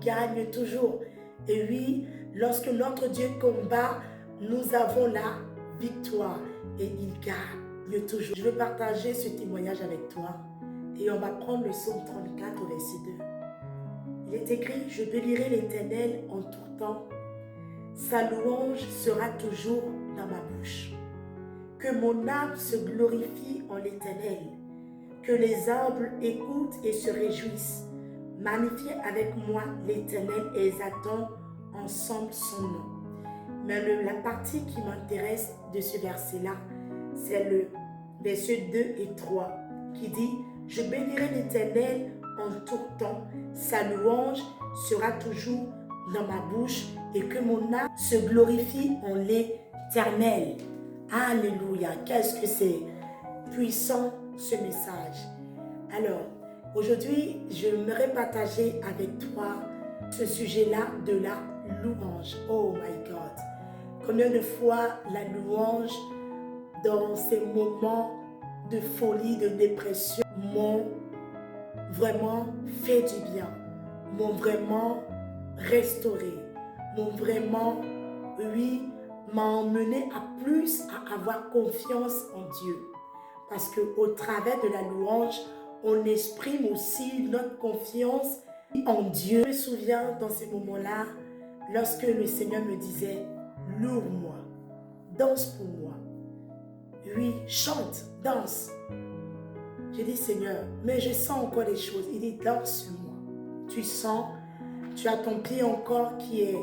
gagne toujours. Et oui, lorsque notre Dieu combat, nous avons la victoire et il gagne toujours. Je veux partager ce témoignage avec toi et on va prendre le psaume 34 au verset 2. Il est écrit, je bénirai l'Éternel en tout temps, sa louange sera toujours dans ma bouche. Que mon âme se glorifie en l'Éternel, que les humbles écoutent et se réjouissent. Magnifiez avec moi l'Éternel et exaltons ensemble son nom. Mais la partie qui m'intéresse de ce verset-là, c'est le verset 2 et 3 qui dit « Je bénirai l'Éternel en tout temps, sa louange sera toujours dans ma bouche et que mon âme se glorifie en l'Éternel. » Alléluia, qu'est-ce que c'est puissant ce message. Alors, aujourd'hui, j'aimerais partager avec toi ce sujet-là de la louange. Oh my God! Combien de fois la louange, dans ces moments de folie, de dépression, m'ont vraiment fait du bien, m'ont vraiment restauré, m'ont vraiment, oui, m'a emmené à plus à avoir confiance en Dieu. Parce qu'au travers de la louange, on exprime aussi notre confiance en Dieu. Je me souviens dans ces moments-là, lorsque le Seigneur me disait, loue-moi, danse pour moi. Oui, chante, danse. J'ai dit, Seigneur, mais je sens encore des choses. Il dit, danse sur moi. Tu sens, tu as ton pied encore qui est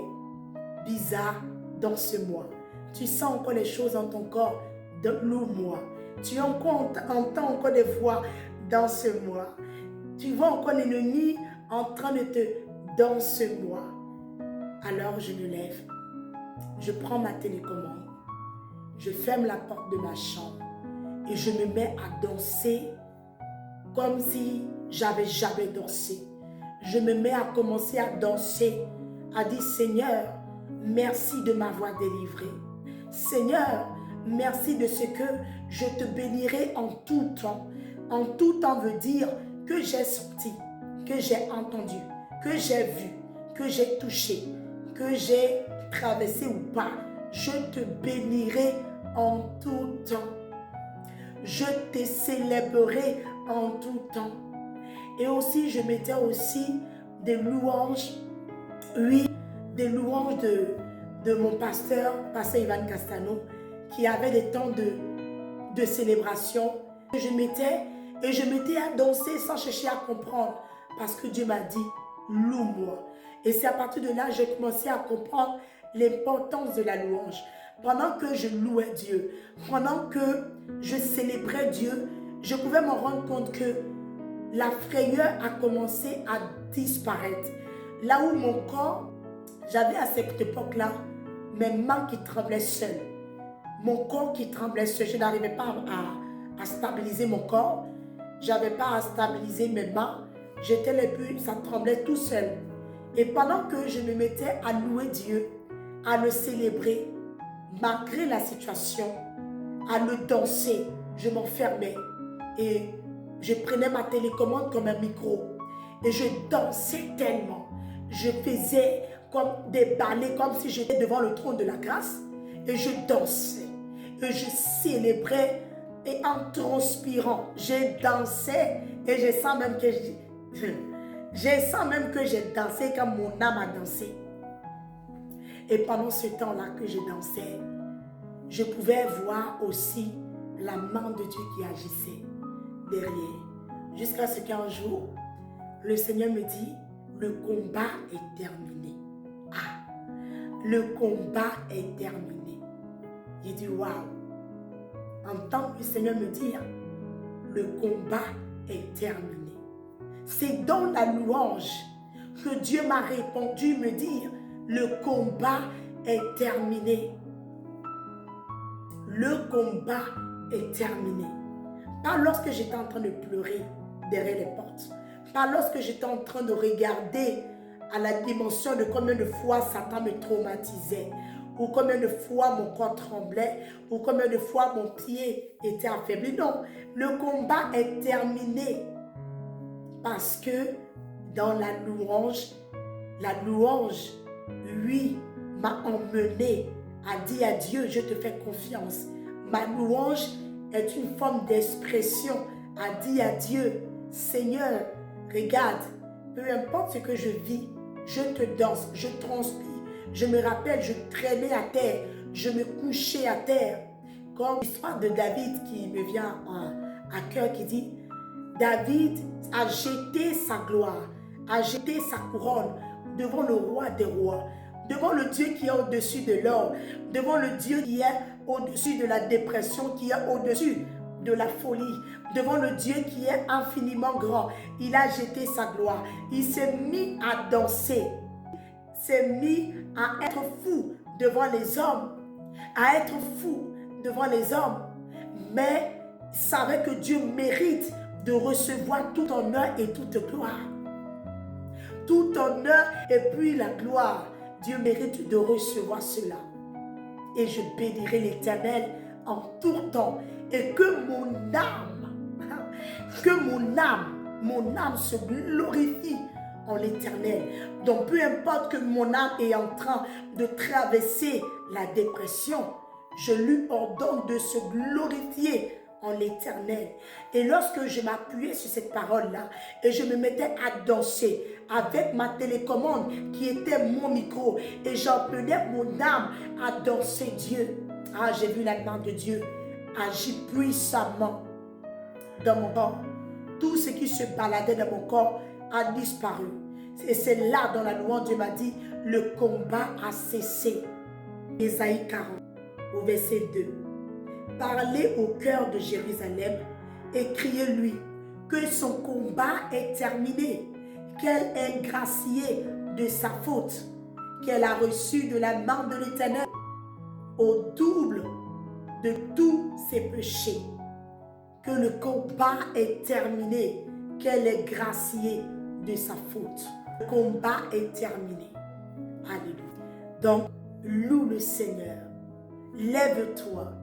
bizarre, danse-moi. Tu sens encore les choses dans ton corps, loue-moi. Tu entends encore des voix, danse-moi. Tu vois encore l'ennemi en train de te danse-moi. Alors je me lève, je prends ma télécommande, je ferme la porte de ma chambre et je me mets à danser comme si j'avais jamais dansé. Je me mets à commencer à danser, à dire Seigneur, merci de m'avoir délivré. Seigneur, merci de ce que je te bénirai en tout temps. En tout temps veut dire que j'ai senti, que j'ai entendu, que j'ai vu, que j'ai touché, que j'ai traversé ou pas. Je te bénirai en tout temps. Je te célébrerai en tout temps. Et aussi, je mettais aussi des louanges, oui, des louanges de mon pasteur Ivan Castano, qui avait des temps de célébration. Je mettais à danser sans chercher à comprendre, parce que Dieu m'a dit, loue-moi. Et c'est à partir de là que j'ai commencé à comprendre l'importance de la louange. Pendant que je louais Dieu, pendant que je célébrais Dieu, je pouvais me rendre compte que la frayeur a commencé à disparaître. Là où mon corps, j'avais à cette époque-là, mes mains qui tremblaient seules. Mon corps qui tremblait seul. Je n'arrivais pas à stabiliser mon corps. Je n'avais pas à stabiliser mes mains. J'étais les pieds, ça tremblait tout seul. Et pendant que je me mettais à louer Dieu, à le célébrer, malgré la situation, à le danser, je m'enfermais. Et je prenais ma télécommande comme un micro. Et je dansais tellement. Je faisais comme des ballets, comme si j'étais devant le trône de la grâce. Et je dansais. Et je célébrais. Et en transpirant, je dansais. Et je sens même que j'ai dansé comme mon âme a dansé. Et pendant ce temps-là que je dansais, je pouvais voir aussi la main de Dieu qui agissait derrière. Jusqu'à ce qu'un jour, le Seigneur me dit, le combat est terminé. Ah, le combat est terminé. J'ai dit, waouh. Entends le Seigneur me dire, le combat est terminé. C'est dans la louange que Dieu m'a répondu me dire, le combat est terminé. Le combat est terminé. Pas lorsque j'étais en train de pleurer derrière les portes. Pas lorsque j'étais en train de regarder à la dimension de combien de fois Satan me traumatisait, ou combien de fois mon corps tremblait, ou combien de fois mon pied était affaibli. Non, le combat est terminé. Parce que dans la louange, La louange, oui, m'a emmené à dire à Dieu, je te fais confiance. Ma louange est une forme d'expression à dire à Dieu, Seigneur, regarde, peu importe ce que je vis, je te danse, je transpire. Je me rappelle, je traînais à terre, je me couchais à terre. Comme l'histoire de David qui me vient à cœur, qui dit, David a jeté sa gloire, a jeté sa couronne devant le roi des rois, devant le Dieu qui est au-dessus de l'or, devant le Dieu qui est au-dessus de la dépression, qui est au-dessus de la folie, devant le Dieu qui est infiniment grand. Il a jeté sa gloire. Il s'est mis à danser, s'est mis à être fou devant les hommes, à être fou devant les hommes. Mais il savait que Dieu mérite de recevoir tout honneur et toute gloire. Tout honneur et puis la gloire. Dieu mérite de recevoir cela. Et je bénirai l'Éternel en tout temps. Et que mon âme se glorifie en l'Éternel. Donc peu importe que mon âme est en train de traverser la dépression, je lui ordonne de se glorifier en l'Éternel. Et lorsque je m'appuyais sur cette parole-là et je me mettais à danser avec ma télécommande qui était mon micro et j'appelais mon âme à danser Dieu. Ah, j'ai vu la main de Dieu agir puissamment dans mon corps. Tout ce qui se baladait dans mon corps a disparu. Et c'est là dans la louange, Dieu m'a dit, le combat a cessé. Ésaïe 40, au verset 2. Parlez au cœur de Jérusalem et criez-lui que son combat est terminé, qu'elle est graciée de sa faute, qu'elle a reçu de la main de l'Éternel au double de tous ses péchés, que le combat est terminé, qu'elle est graciée de sa faute. Le combat est terminé. Alléluia. Donc, loue le Seigneur. Lève-toi,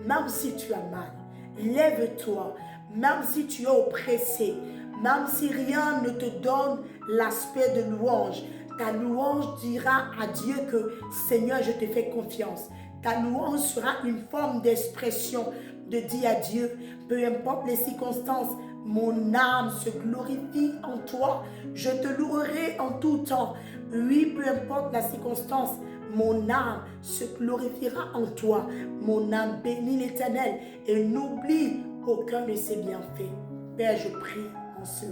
même si tu as mal. Lève-toi, même si tu es oppressé. Même si rien ne te donne l'aspect de louange. Ta louange dira à Dieu que Seigneur, je te fais confiance. Ta louange sera une forme d'expression de dire à Dieu, peu importe les circonstances, mon âme se glorifie en toi. Je te louerai en tout temps. Oui, peu importe la circonstance, mon âme se glorifiera en toi. Mon âme bénit l'Éternel et n'oublie aucun de ses bienfaits. Père, je prie en ce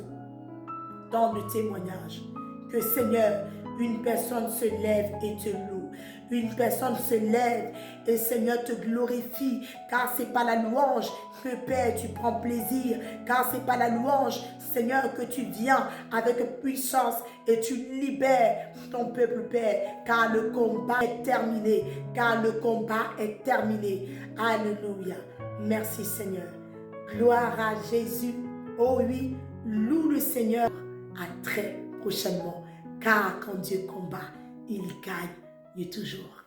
temps de témoignage que Seigneur, une personne se lève et te loue. Une personne se lève et Seigneur te glorifie, car c'est pas la louange que Père tu prends plaisir, car c'est pas la louange Seigneur que tu viens avec puissance et tu libères ton peuple Père, car le combat est terminé, car le combat est terminé. Alléluia. Merci Seigneur. Gloire à Jésus. Oh oui, loue le Seigneur. À très prochainement, car quand Dieu combat, il gagne toujours.